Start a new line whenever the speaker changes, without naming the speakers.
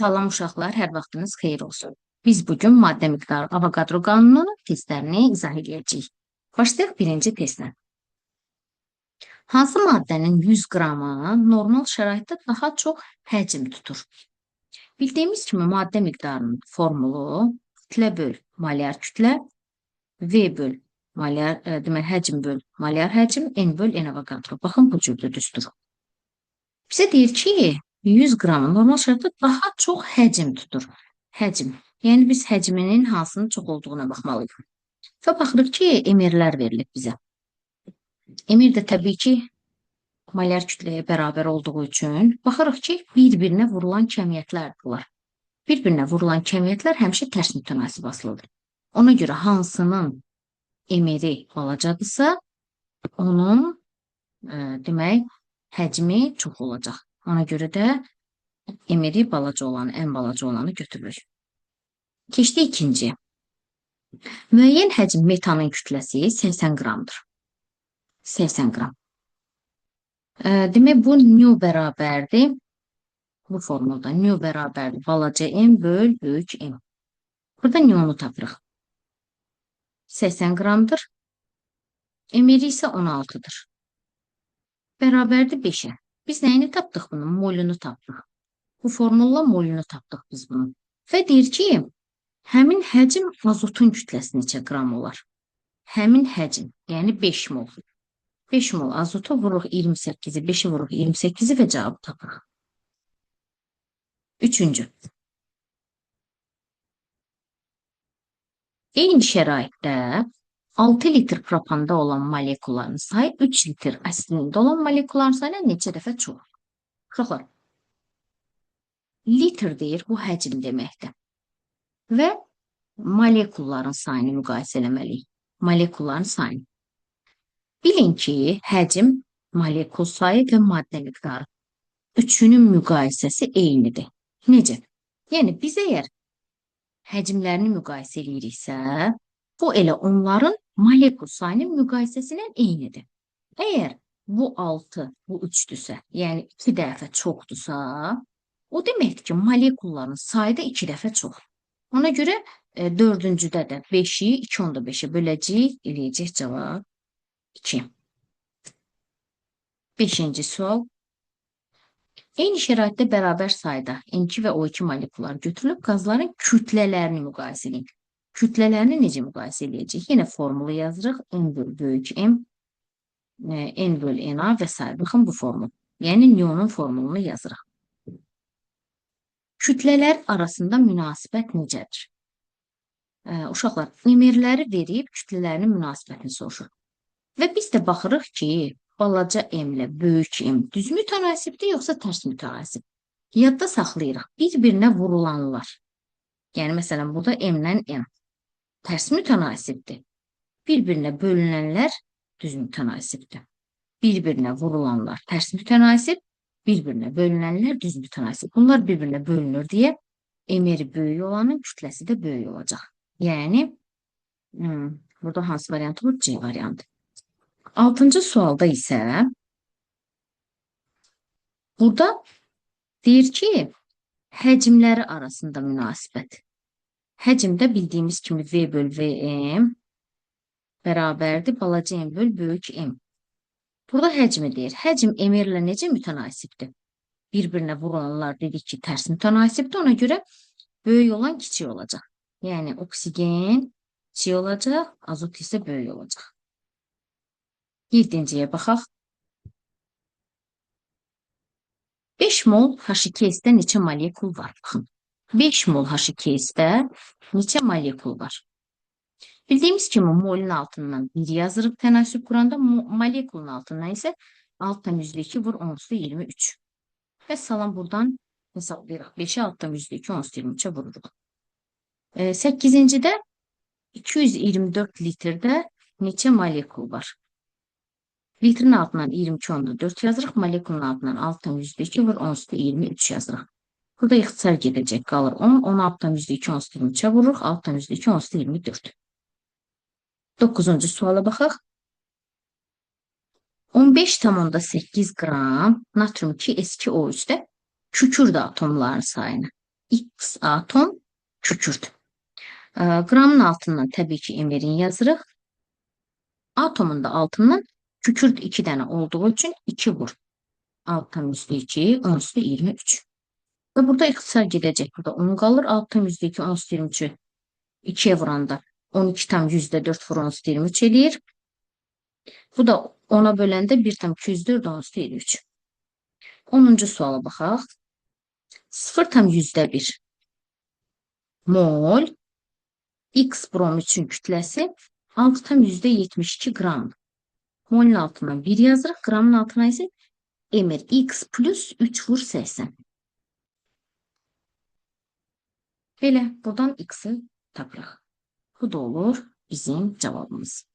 Salam uşaqlar, hər vaxtınız xeyir olsun. Biz bugün maddə miqdarı Avogadro qanununun testlərini izah edəcəyik. Başlayaq birinci testlə. Hansı maddənin 100 qramı normal şəraitdə daha çox həcm tutur? Bildiyimiz kimi maddə miqdarının formulu kütlə böl molyar kütlə, V böl molyar, həcm böl molyar həcm, N böl N Avogadro. Baxın, bu cürdür düstur. Bizə deyir ki, 100 qramı normal şəraitdə daha çox həcm tutur. Həcm. Yəni biz həcminin hansının çox olduğuna baxmalıyıq. Və baxırıq ki, emirlər verilib bizə. Emir də təbii ki, molyar kütləyə bərabər olduğu üçün baxırıq ki, bir-birinə vurulan kəmiyyətlərdirlər. Bir-birinə vurulan kəmiyyətlər həmişə tərs mütənasib asılıdır. Ona görə hansının emiri balacadırsa, onun demək həcmi çox olacaq. Ona görə də emiri balaca olanı, ən balaca olanı götürürük. Keçdi ikinci. Müəyyən həcm metanın kütləsi 80 qramdır. 80 qram. Demək, bu nü bərabərdir. Bu formulda nü bərabərdir. Balaca M böl böyük M. Burada nü'nu tapırıq. 80 qramdır. Emiri isə 16'dır. Bərabərdir 5'e. Biz nəyini tapdıq bunun? Molunu tapdıq. Bu formulla molunu tapdıq biz bunu. Və deyir ki, həmin həcm azotun kütləsi neçə qram olar? Həmin həcm, yəni 5 mol. 5 mol azota vururuq 28'i, 5'i vururuq 28'i və cavabı tapırıq. Üçüncü. Eyni şəraitdə 6 litr propanda olan molekulların sayı 3 litr asidində olan molekulların sayına neçə dəfə çox? Uşaqlar, litr deyir, bu həcm deməkdir. Və molekulların sayını müqayisə eləməliyik. Molekulların sayını. Bilin ki, həcm, molekul sayı və maddə miqdarı. Üçünün müqayisəsi eynidir. Necə? Yəni, biz əgər həcmlərini müqayisə ediriksə, bu elə onların molekul sayının müqayisəsindən eynidir. Əgər bu 6, bu 3'dürsə, yəni 2 dəfə çoxdursa, o deməkdir ki, molekulların sayı da 2 dəfə çox. Ona görə 4-cüdə də 5'i 2/5'e böləcəyik, eləyəcək cavab 2. 5-ci sual. Eyni şəraitdə bərabər sayda N2 və O2 molekullar götürülüb qazların kütlələrini müqayisə edin. Kütlələrini necə müqayisə edəcəyik? Yenə formulu yazırıq. N böl böyük M, N böl NA və s. Baxın bu formul. Yəni nü'nun formulunu yazırıq. Kütlələr arasında münasibət necədir? Uşaqlar, emirləri verib kütlələrinin münasibətini soruşur. Və biz də baxırıq ki, balaca M ilə böyük M düz mütənasibdir, yoxsa tərs mütənasib? Yadda saxlayırıq. Bir-birinə vurulanlar. Yəni, məsələn, burada M-lə M tərs mütənasibdir. Bir-birinə bölünənlər düz mütənasibdir. Bir-birinə vurulanlar tərs mütənasib, bir-birinə bölünənlər düz mütənasib. Bunlar bir-birinə bölünür deyə emiri böyük olanın kütləsi də böyük olacaq. Yəni, burada hansı variantı olur? C variantı. 6-cı sualda isə burada deyir ki, həcmləri arasında münasibət. Həcmdə bildiyimiz kimi V böl VM bərabərdir balaca M böl böyük M. Burada həcmi deyir. Həcm emirlə necə mütənasibdir? Bir-birinə vurulanlar dedik ki, tərs mütənasibdir. Ona görə böyük olan kiçik olacaq. Yəni, oksigen kiçik olacaq, azot isə böyük olacaq. 7-ciyə baxaq. 5 mol H2S-də neçə molekul var? 5 mol H2S-də neçə molekul var? Bildiyimiz kimi molun altından 1 yazırıq tənasüb quranda, molekulun altından isə 6/2 vur 10^23. Və salam buradan hesablayırıq. 5'i 6/2 10^23'e vururuq. 8-cidə 224 litrdə neçə molekul var? Litrin altından 22/4 yazırıq, molekulun altından 6/2 vur 10^23 yazırıq. Burada ixtisar gedəcək, qalır 10, 10'u 6/2 10^23'e vururuq, 6/2 10^24. 9-cu suala baxaq. 15,8 qram natrium 2 S2O3'də kükürdü atomların sayını. X atom kükürt. Qramın altından təbii ki emerin yazırıq. Atomun da altından kükürt 2 dənə olduğu üçün 2 vur. 6 tam üstü 2, 10 üstü 23. Ve burada ixtisar gedəcək. Burada 10 qalır. 6 tam üstü 2, 10 üstü 23'ü 2'ye vuranda 12 tam %4 vur 10 üstü 23 eləyir. Bu da 10'a böləndə 1 tam 204, 10 üstü 23. 10-cu suala baxaq. 0 tam %1 mol X brom üçün kütləsi 6 tam %72 qram. Molun altına 1 yazırıq. Qramın altına isə emir X plus 3 vur 80. Belə buradan X'i tapırıq. Bu da olur bizim cavabımız.